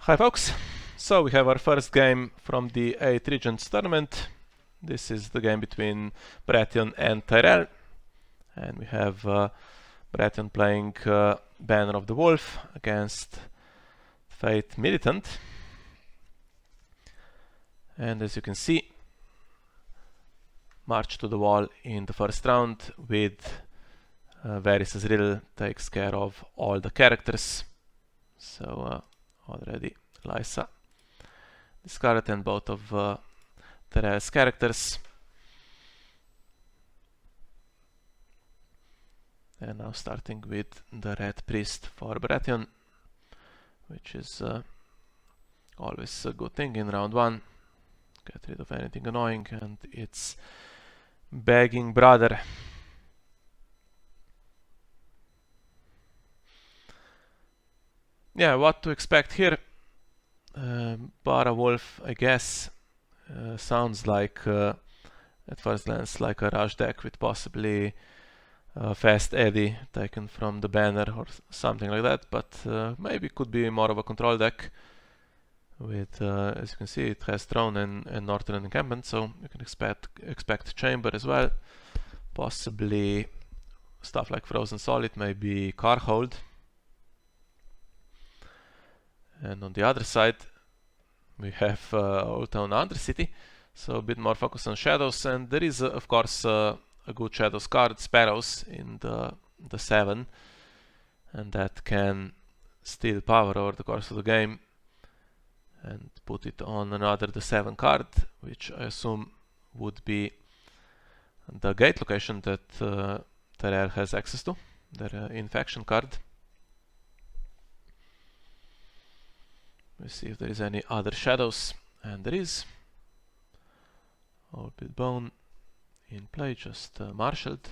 Hi folks, so we have our first game from the 8 Regents tournament. This is the game between Baratheon and Tyrell, and we have Baratheon playing Banner of the Wolf against Fate Militant. And as you can see, march to the wall in the first round with Varys' riddle takes care of all the characters. So already Lysa discarded and both of Tyrell's characters. And now starting with the Red Priest for Baratheon, which is always a good thing in round 1. Get rid of anything annoying, and it's Begging Brother. Yeah, what to expect here? Bara Wolf, I guess, sounds like at first glance like a rush deck with possibly Fast Eddie taken from the banner or something like that, but maybe could be more of a control deck with, as you can see, it has Throne and Northern Encampment, so you can expect Chamber as well. Possibly stuff like Frozen Solid, maybe Carhold. And on the other side we have Old Town Undercity, so a bit more focus on shadows, and there is of course a good shadows card, Sparrows, in the 7, and that can steal power over the course of the game and put it on another the 7 card, which I assume would be the gate location that Tyrell has access to, their infection card. Let's see if there is any other shadows, and there is. Orbit Bone in play, just marshaled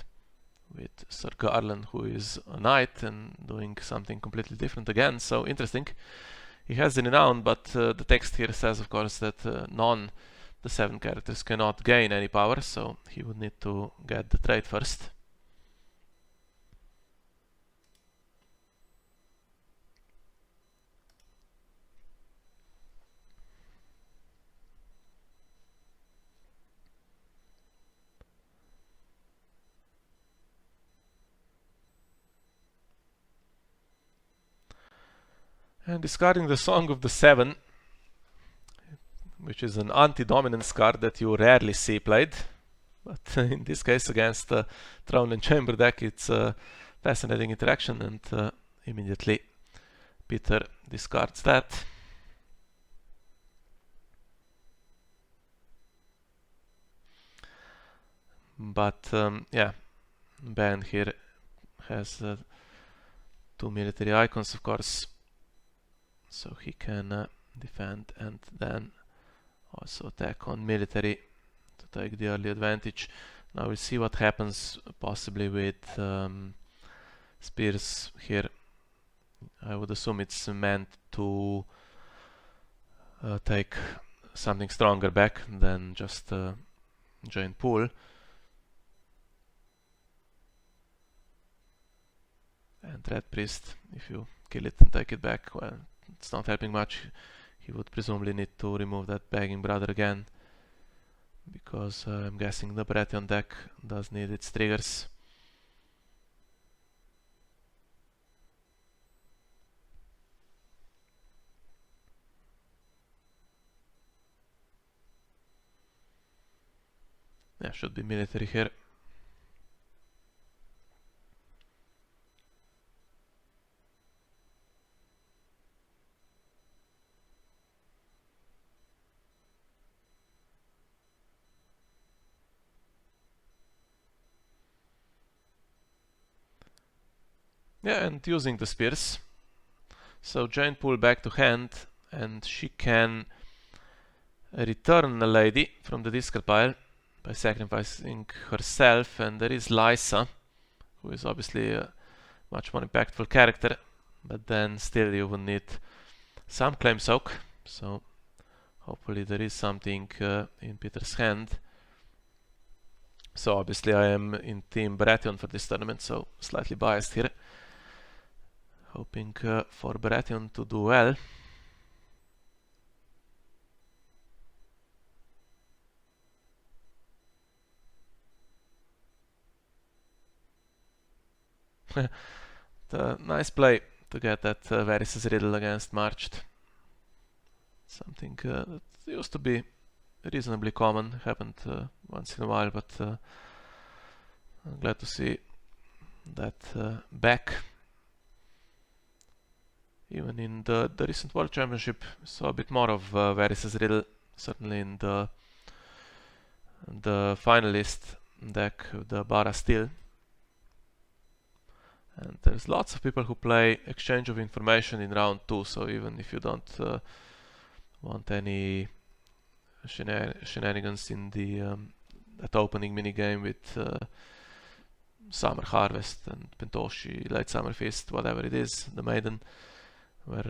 with Sir Garland, who is a knight and doing something completely different again, so interesting. He has the renown, but the text here says of course that the 7 characters cannot gain any power, so he would need to get the trait first. And discarding the Song of the 7, which is an anti-dominance card that you rarely see played, but in this case against the Throne and Chamber deck it's a fascinating interaction, and immediately Peter discards that. But yeah, Ben here has 2 military icons, of course, so he can defend and then also attack on military to take the early advantage. Now we'll see what happens possibly with spears here. I would assume it's meant to take something stronger back than just giant pool. And Red Priest, if you kill it and take it back, well, it's not helping much. He would presumably need to remove that Begging Brother again, because I'm guessing the Baratheon deck does need its triggers. Yeah, should be military here. Yeah, and using the spears. So giant pool back to hand, and she can return a lady from the discard pile by sacrificing herself, and there is Lysa, who is obviously a much more impactful character, but then still you will need some claim soak, so hopefully there is something in Peter's hand. So obviously I am in team Baratheon for this tournament, so slightly biased here. Hoping for Baratheon to do well. Nice play to get that Varys' riddle against Marched. Something that used to be reasonably common, happened once in a while, but I'm glad to see that back. Even in the recent World Championship, we saw a bit more of Varys' riddle, certainly in the finalist deck, the Bara Steel. And there's lots of people who play exchange of information in round 2, so even if you don't want any shenanigans in that opening minigame with Summer Harvest and Pentoshi, Late Summer Feast, whatever it is, the Maiden, where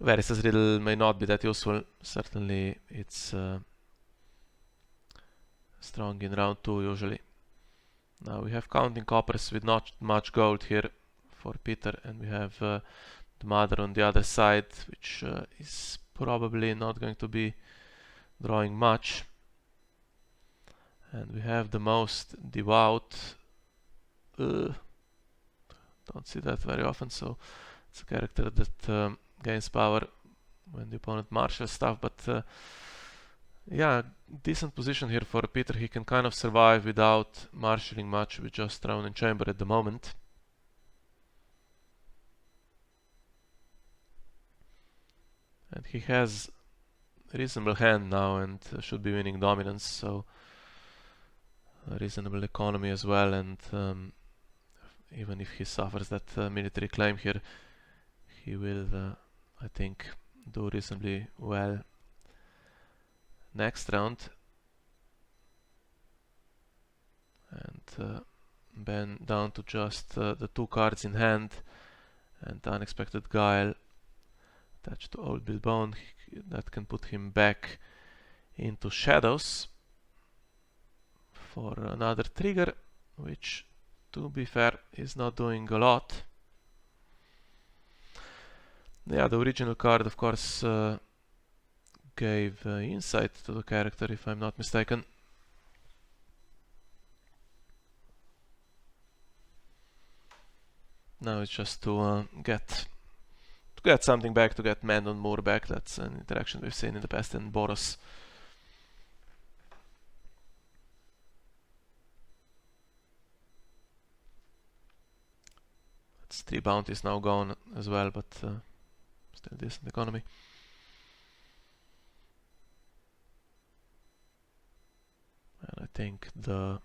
Varys' riddle may not be that useful. Certainly it's strong in round 2 usually. Now we have counting coppers with not much gold here for Peter, and we have the Mother on the other side, which is probably not going to be drawing much. And we have the most devout. Don't see that very often, so it's a character that gains power when the opponent marshals stuff, but yeah, decent position here for Peter. He can kind of survive without marshalling much with just Throne and Chamber at the moment. And he has a reasonable hand now and should be winning dominance, so a reasonable economy as well, and even if he suffers that military claim here, he will, I think, do reasonably well next round. And Ben down to just the 2 cards in hand, and Unexpected Guile attached to Old Billbone. That can put him back into Shadows for another trigger, which, to be fair, is not doing a lot. Yeah, the original card, of course, gave insight to the character, if I'm not mistaken. Now it's just to get something back, to get Man on Moor back. That's an interaction we've seen in the past in Boros. That's 3 bounties now gone as well, but still decent economy. And I think the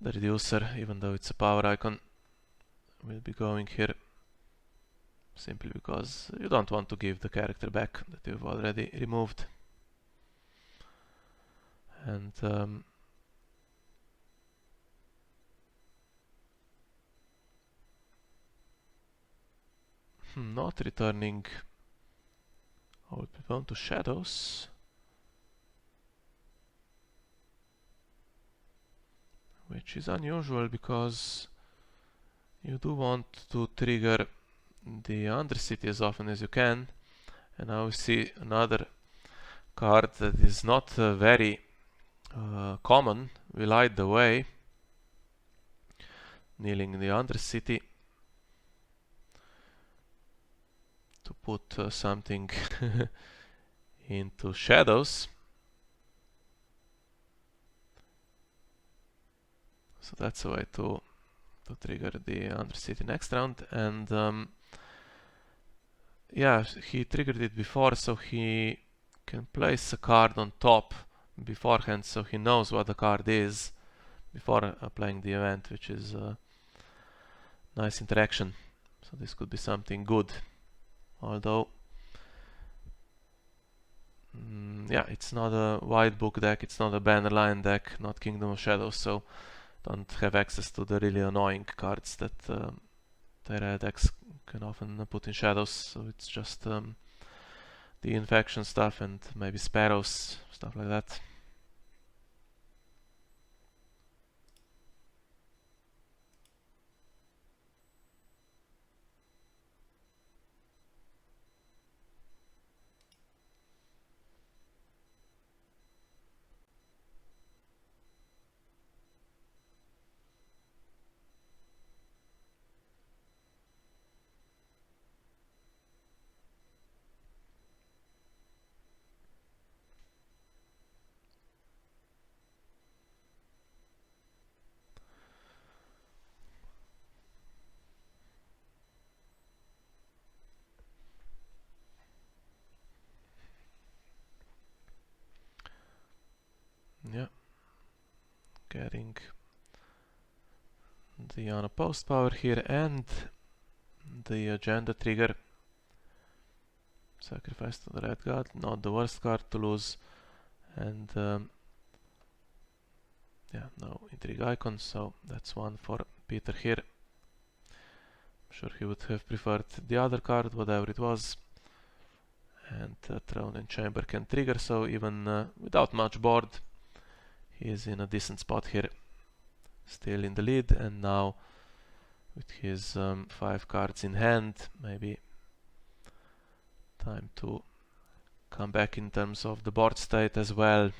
reducer, even though it's a power icon, will be going here, simply because you don't want to give the character back that you've already removed. And not returning Old Billbone to Shadows, which is unusual because you do want to trigger the Undercity as often as you can. And now we see another card that is not very common. We light the way, kneeling the Undercity to put something into Shadows. So that's a way to trigger the Undercity next round. And yeah, he triggered it before, so he can place a card on top beforehand, so he knows what the card is before applying the event, which is a nice interaction. So this could be something good, although yeah, it's not a White Book deck, it's not a Bannerline deck, not Kingdom of Shadows, so don't have access to the really annoying cards that Tyrell decks can often put in Shadows. So it's just the Infection stuff and maybe Sparrows, stuff like that. getting the unopposed power here and the agenda trigger. Sacrifice to the red god, not the worst card to lose. And yeah, no intrigue icon, so that's one for Peter here. I'm sure he would have preferred the other card, whatever it was. And Throne and Chamber can trigger, so even without much board, he is in a decent spot here. Still in the lead, and now with his 5 cards in hand, maybe time to come back in terms of the board state as well.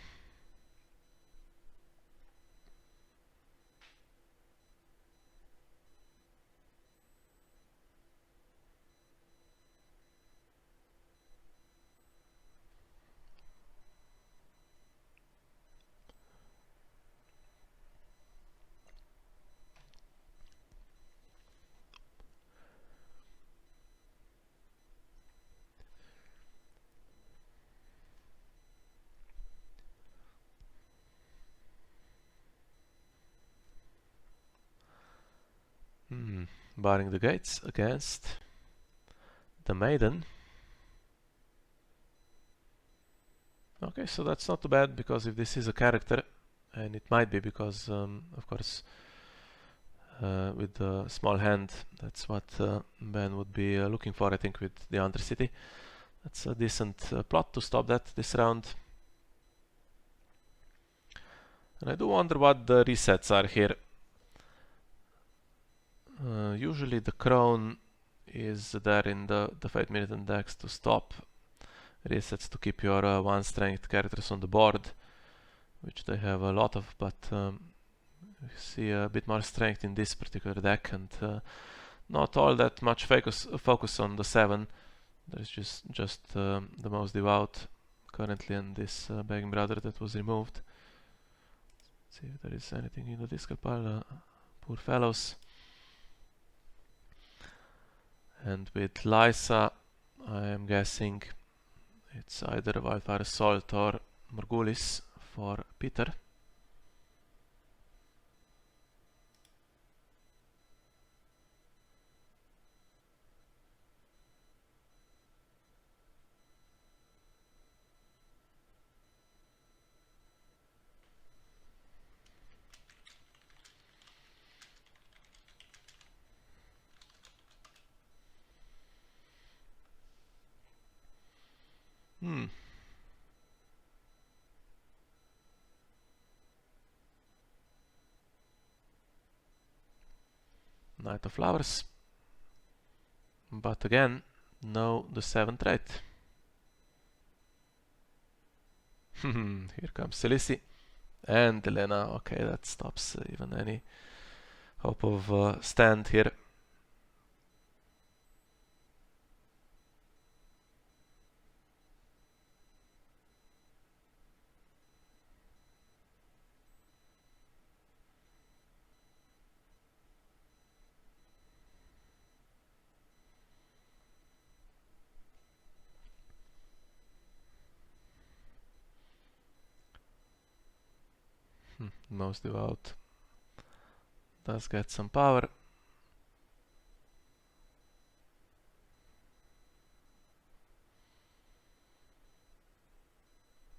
Barring the gates against the Maiden. Okay, so that's not too bad, because if this is a character, and it might be because, of course, with the small hand, that's what Ben would be looking for, I think, with the Undercity. That's a decent plot to stop that this round. And I do wonder what the resets are here. Usually the Crown is there in the Fate Militant decks to stop resets, to keep your 1 strength characters on the board, which they have a lot of, but you see a bit more strength in this particular deck, and not all that much focus on the 7. There's just the most devout currently, and this Begging Brother that was removed. Let's see if there is anything in the discard pile. Poor fellows. And with Lysa, I am guessing it's either Wildfire Assault or Morgulis for Peter. Knight of Flowers. But again, no the 7th trait. Here comes Selisi and Elena. Okay, that stops even any hope of stand here. Most Devout does get some power.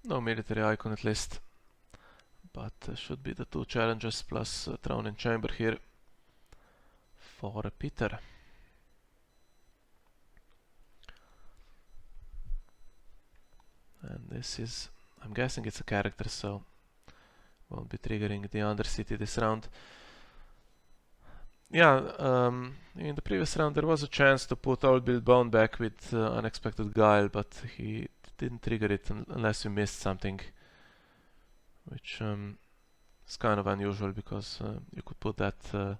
No military icon at least, but should be the 2 challenges plus Throne and Chamber here for Peter. And this is, I'm guessing it's a character, so won't be triggering the Undercity this round. Yeah, in the previous round there was a chance to put Old Build Bone back with Unexpected Guile, but he didn't trigger it unless you missed something, which is kind of unusual, because you could put that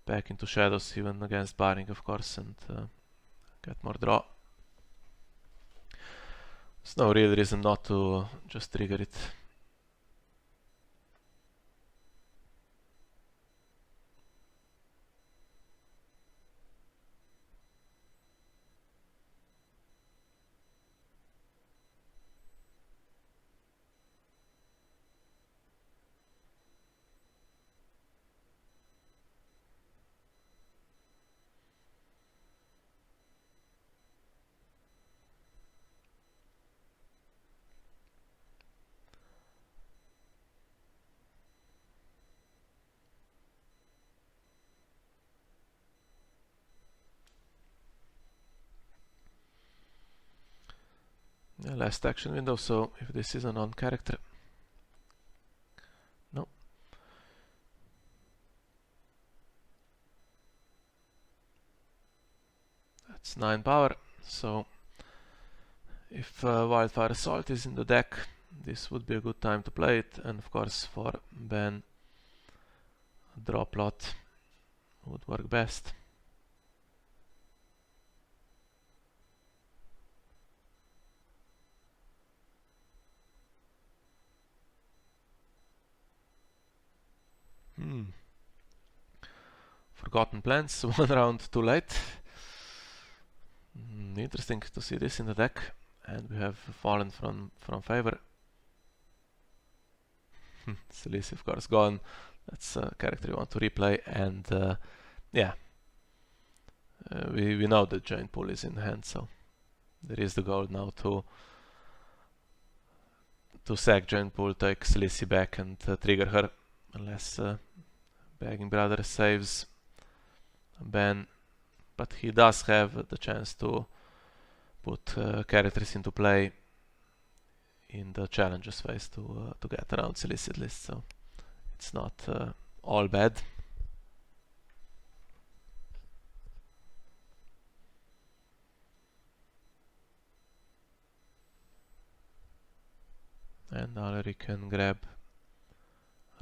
back into Shadows even against Barring, of course, and get more draw. There's no real reason not to just trigger it. last action window, so if this is a non-character... No. That's 9 power, so if Wildfire Assault is in the deck, this would be a good time to play it, and of course for Ben, draw plot would work best. Forgotten Plans, 1 round too late. Interesting to see this in the deck, and we have fallen from favor. Khaleesi of course gone. That's a character you want to replay, and yeah, we know that Giant Pool is in hand, so there is the goal now to sack Giant Pool, take Khaleesi back, and trigger her, unless Begging Brother saves Ben. But he does have the chance to put characters into play in the challenges phase to get around Khaleesi at least, so it's not all bad. And Allery can grab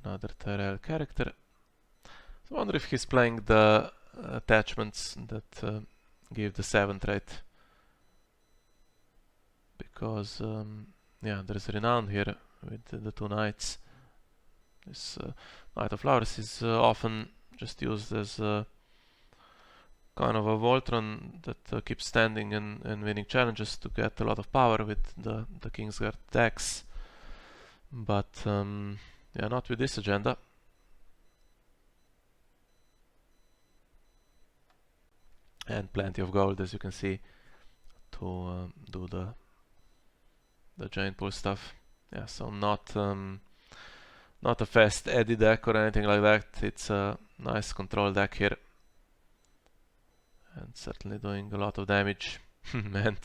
another Tyrell character. So I wonder if he's playing the attachments that give the 7 trait, because yeah, there's Renown here with the 2 knights. This Knight of Flowers is often just used as kind of a Voltron that keeps standing and winning challenges to get a lot of power with the Kingsguard decks, but yeah, not with this agenda. And plenty of gold, as you can see, to do the Giant Pool stuff. Yeah, so not a fast Eddie deck or anything like that. It's a nice control deck here, and certainly doing a lot of damage. And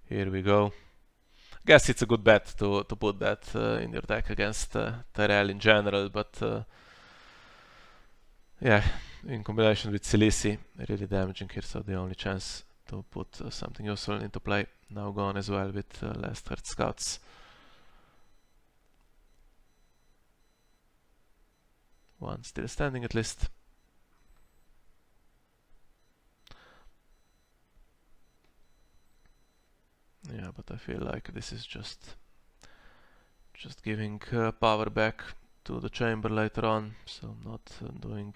here we go. Guess it's a good bet to put that in your deck against Tyrell in general, but yeah, in combination with Khaleesi, really damaging here, so the only chance to put something useful into play. Now gone as well with Last Heart Scouts. One still standing at least. Yeah, but I feel like this is just giving power back to the chamber later on, so I'm not doing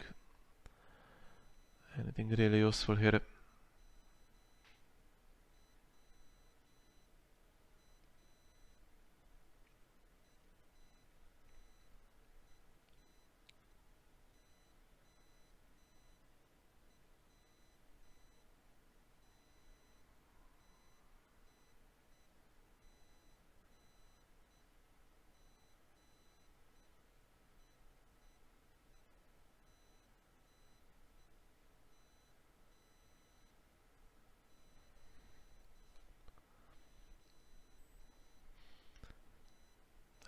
anything really useful here.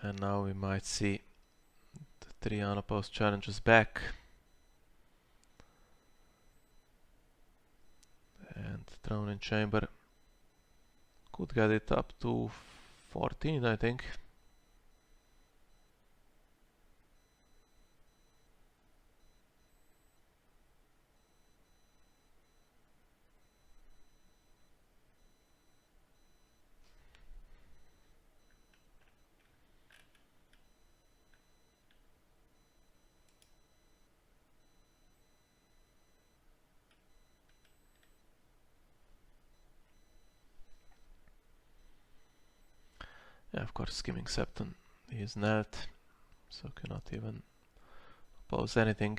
And now we might see the 3 unopposed challenges back. And Throne in Chamber could get it up to 14, I think. Yeah, of course, Skimming Septon is knelt, so cannot even oppose anything.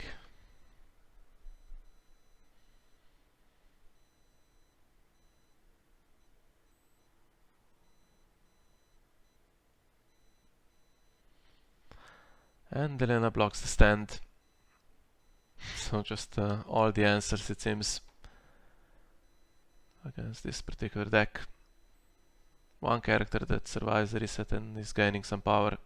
And Elena blocks the stand. So just all the answers, it seems, against this particular deck. one character that survives the reset and is gaining some power.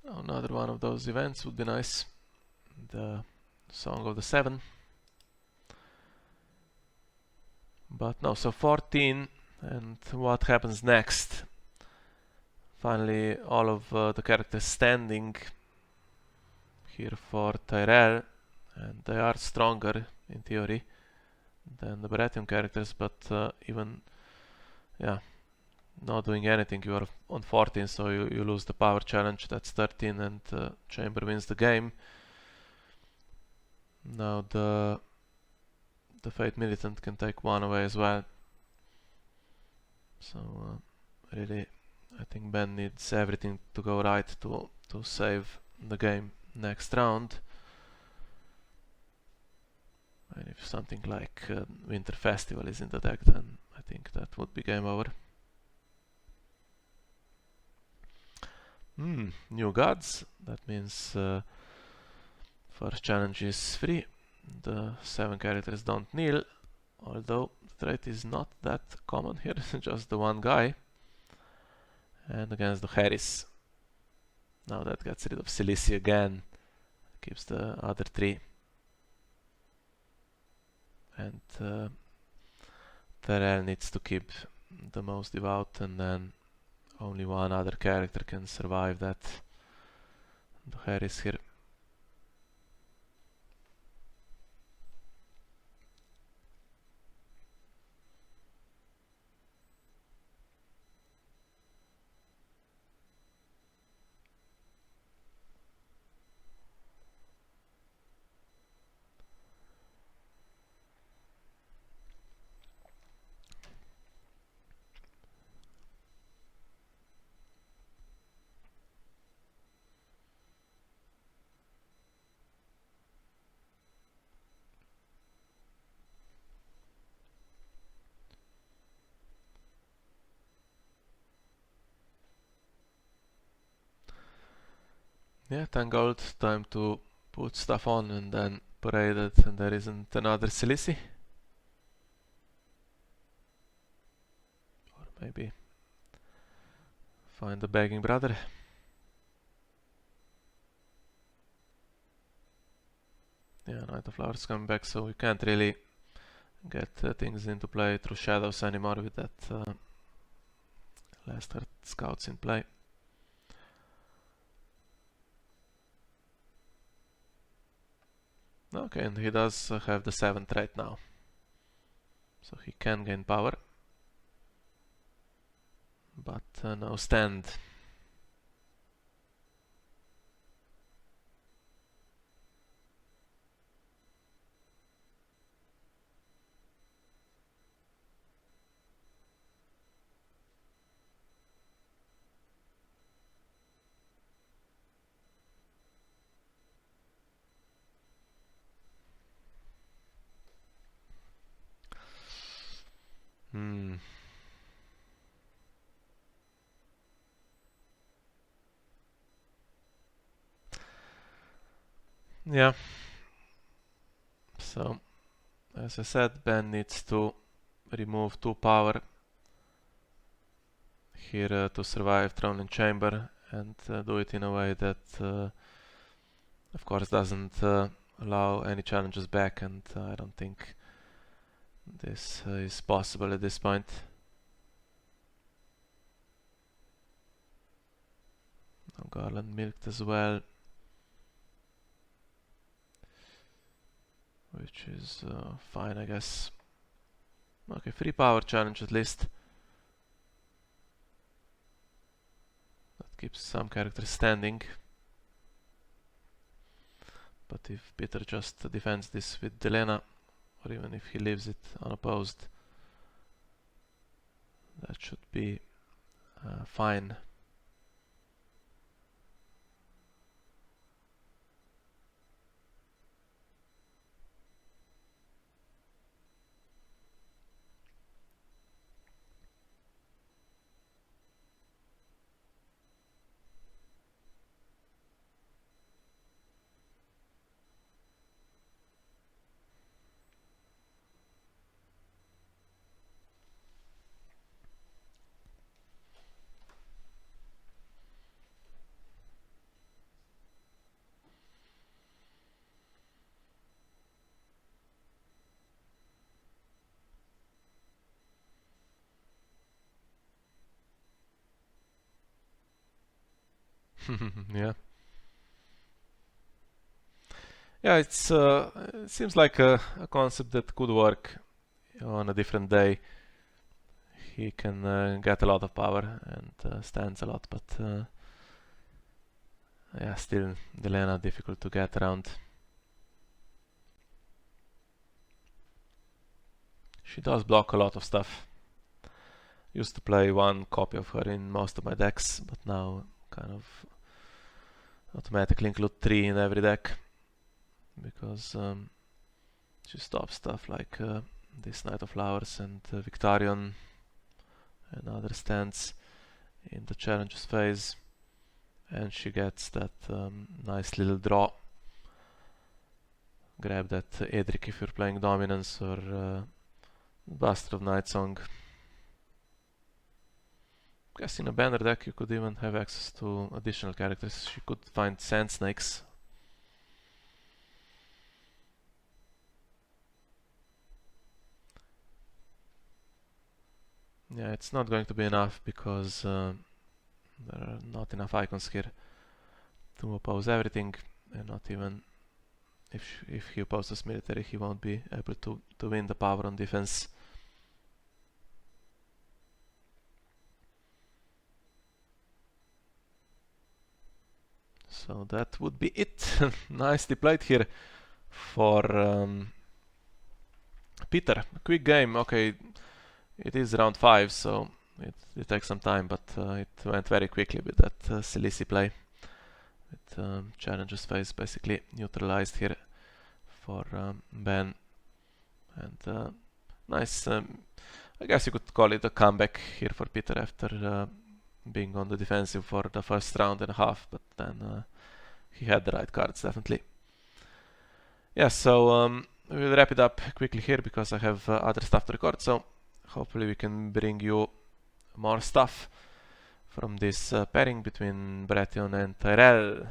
Another one of those events would be nice. The Song of the Seven. But no, so 14, and what happens next? Finally, all of the characters standing here for Tyrell, and they are stronger in theory than the Baratheon characters, but even, yeah, not doing anything, you are on 14, so you lose the power challenge. That's 13, and Chamber wins the game. Now the Fate Militant can take one away as well. So really, I think Ben needs everything to go right to save the game next round. And if something like Winter Festival is in the deck, then I think that would be game over. New gods. That means first challenge is free. The 7 characters don't kneel, although the trait is not that common here, just the one guy. And against the Harris. Now that gets rid of Cilicia again, keeps the other 3. And Tyrell needs to keep the most devout, and then only one other character can survive that. The Harris here. Yeah, 10 gold, time to put stuff on and then parade it, and there isn't another Cilici. Or maybe find the begging brother. Yeah, Knight of Flowers coming back, so we can't really get things into play through shadows anymore with that last Earth scouts in play. Okay, and he does have the 7th trait now, so he can gain power, but no stand. Yeah. So, as I said, Ben needs to remove 2 power here to survive Throne and Chamber, and do it in a way that, of course, doesn't allow any challenges back, and I don't think this is possible at this point. Now Garland milked as well, which is fine, I guess. Okay, free power challenge at least. That keeps some characters standing. But if Peter just defends this with Delena, or even if he leaves it unopposed, that should be fine. Yeah. Yeah, it seems like a concept that could work on a different day. He can get a lot of power and stands a lot, but yeah, still Delena difficult to get around. She does block a lot of stuff. Used to play one copy of her in most of my decks, but now kind of automatically include 3 in every deck, because she stops stuff like this Knight of Flowers and Victarion and other stands in the challenges phase, and she gets that nice little draw. Grab that Edric if you're playing Dominance, or Bastard of Nightsong. Guess in a banner deck you could even have access to additional characters. She could find Sand Snakes. Yeah, it's not going to be enough because there are not enough icons here to oppose everything, and not even if he opposes military, he won't be able to win the power on defense. So that would be it. Nicely played here for Peter. Quick game. Okay, it is round 5, so it takes some time, but it went very quickly with that Silisi play. With challenges phase basically neutralized here for Ben. And nice, I guess you could call it a comeback here for Peter after being on the defensive for the first round and a half, but then he had the right cards, definitely. Yeah, so we'll wrap it up quickly here because I have other stuff to record, so hopefully we can bring you more stuff from this pairing between Baratheon and Tyrell.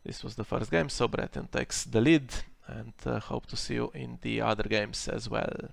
This was the first game, so Baratheon takes the lead, and hope to see you in the other games as well.